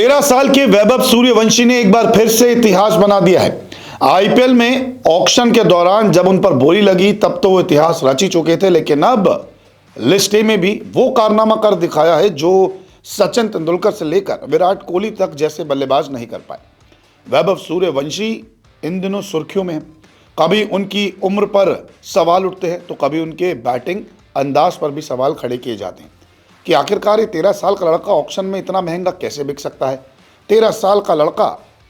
13 साल के वैभव सूर्यवंशी ने एक बार फिर से इतिहास बना दिया है। आईपीएल में ऑक्शन के दौरान जब उन पर बोली लगी तब तो वो इतिहास रच ही चुके थे, लेकिन अब लिस्ट ए में भी वो कारनामा कर दिखाया है जो सचिन तेंदुलकर से लेकर विराट कोहली तक जैसे बल्लेबाज नहीं कर पाए। वैभव सूर्यवंशी इन दिनों सुर्खियों में है। कभी उनकी उम्र पर सवाल उठते हैं तो कभी उनके बैटिंग अंदाज पर भी सवाल खड़े किए जाते हैं कि आखिरकार ये 13 साल का लड़का ऑक्शन में इतना महंगा कैसे बिक सकता है। 13 साल का लड़का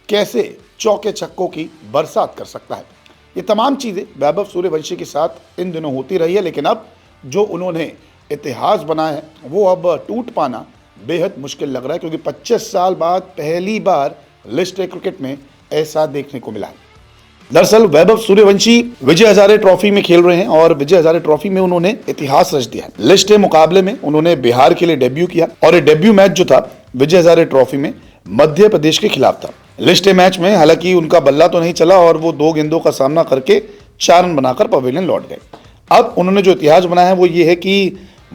कैसे चौके छक्कों की बरसात कर सकता है। ये तमाम चीज़ें वैभव सूर्यवंशी के साथ इन दिनों होती रही है, लेकिन अब जो उन्होंने इतिहास बनाया है वो अब टूट पाना बेहद मुश्किल लग रहा है, क्योंकि 25 साल बाद पहली बार लिस्ट ए क्रिकेट में ऐसा देखने को मिला है। दरअसल वैभव सूर्यवंशी विजय हजारे ट्रॉफी में खेल रहे हैं और विजय हजारे ट्रॉफी में उन्होंने इतिहास रच दिया है। लिस्ट ए मुकाबले में उन्होंने बिहार के लिए डेब्यू किया और ये डेब्यू मैच जो था विजय हजारे ट्रॉफी में मध्य प्रदेश के खिलाफ था। लिस्ट ए मैच में हालांकि उनका बल्ला तो नहीं चला और वो 2 गेंदों का सामना करके 4 रन बनाकर पवेलियन लौट गए। अब उन्होंने जो इतिहास बनाया है वो ये है कि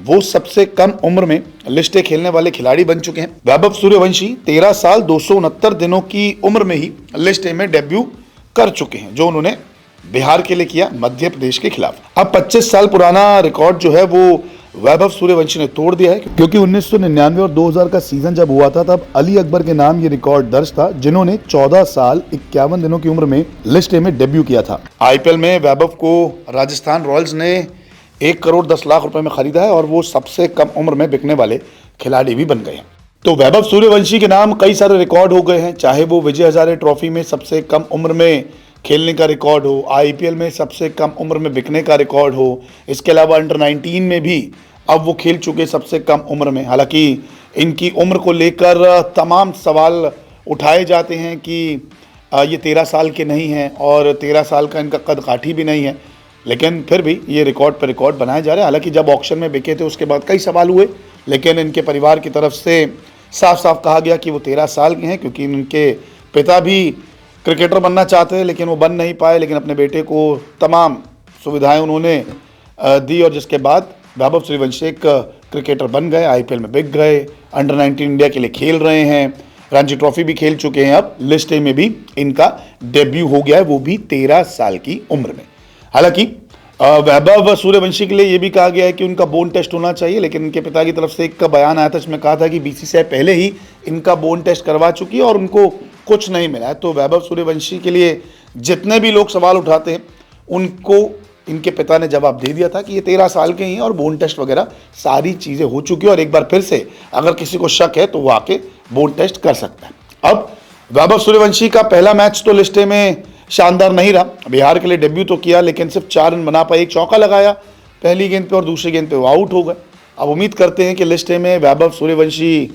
वो सबसे कम उम्र में लिस्ट ए खेलने वाले खिलाड़ी बन चुके हैं। वैभव सूर्यवंशी 13 साल 269 दिनों की उम्र में ही लिस्ट ए में डेब्यू कर चुके हैं, जो उन्होंने बिहार के लिए किया मध्य प्रदेश के खिलाफ। अब 25 साल पुराना रिकॉर्ड जो है वो वैभव सूर्यवंशी ने तोड़ दिया है, क्योंकि 1999 और 2000 का सीजन जब हुआ था तब अली अकबर के नाम ये रिकॉर्ड दर्ज था, जिन्होंने 14 साल 51 दिनों की उम्र में लिस्ट ए में डेब्यू किया था। आईपीएल में वैभव को राजस्थान रॉयल्स ने 1 करोड़ 10 लाख रुपए में खरीदा है और वो सबसे कम उम्र में बिकने वाले खिलाड़ी भी बन गए हैं। तो वैभव सूर्यवंशी के नाम कई सारे रिकॉर्ड हो गए हैं, चाहे वो विजय हजारे ट्रॉफी में सबसे कम उम्र में खेलने का रिकॉर्ड हो, आईपीएल में सबसे कम उम्र में बिकने का रिकॉर्ड हो, इसके अलावा अंडर 19 में भी अब वो खेल चुके सबसे कम उम्र में। हालांकि इनकी उम्र को लेकर तमाम सवाल उठाए जाते हैं कि ये 13 साल के नहीं हैं और 13 साल का इनका कद काठी भी नहीं है, लेकिन फिर भी ये रिकॉर्ड पर रिकॉर्ड बनाए जा रहे हैं। हालांकि जब ऑक्शन में बिके थे उसके बाद कई सवाल हुए, लेकिन इनके परिवार की तरफ से साफ साफ कहा गया कि वो 13 साल के हैं, क्योंकि इनके पिता भी क्रिकेटर बनना चाहते हैं लेकिन वो बन नहीं पाए, लेकिन अपने बेटे को तमाम सुविधाएं उन्होंने दी और जिसके बाद वैभव सूर्यवंशी एक क्रिकेटर बन गए, आईपीएल में बिक गए, अंडर 19 इंडिया के लिए खेल रहे हैं, रणजी ट्रॉफी भी खेल चुके हैं। अब लिस्ट ए में भी इनका डेब्यू हो गया है, वो भी 13 साल की उम्र में। हालांकि वैभव सूर्यवंशी के लिए ये भी कहा गया है कि उनका बोन टेस्ट होना चाहिए, लेकिन इनके पिता की तरफ से एक बयान आया था जिसमें कहा था कि बीसीसीआई पहले ही इनका बोन टेस्ट करवा चुकी है और उनको कुछ नहीं मिला है। तो वैभव सूर्यवंशी के लिए जितने भी लोग सवाल उठाते हैं उनको इनके पिता ने जवाब दे दिया था कि ये 13 साल के ही हैं और बोन टेस्ट वगैरह सारी चीज़ें हो चुकी है और एक बार फिर से अगर किसी को शक है तो वो आके बोन टेस्ट कर सकता है। अब वैभव सूर्यवंशी का पहला मैच तो लिस्ट ए में शानदार नहीं रहा। बिहार के लिए डेब्यू तो किया लेकिन सिर्फ 4 रन बना पाए, एक चौका लगाया पहली गेंद पे और दूसरी गेंद पे वो आउट हो गए। अब उम्मीद करते हैं कि लिस्ट ए में वैभव सूर्यवंशी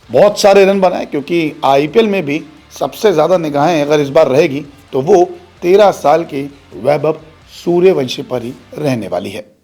बहुत सारे रन बनाए, क्योंकि आईपीएल में भी सबसे ज़्यादा निगाहें अगर इस बार रहेगी तो वो 13 साल के वैभव सूर्यवंशी पर ही रहने वाली है।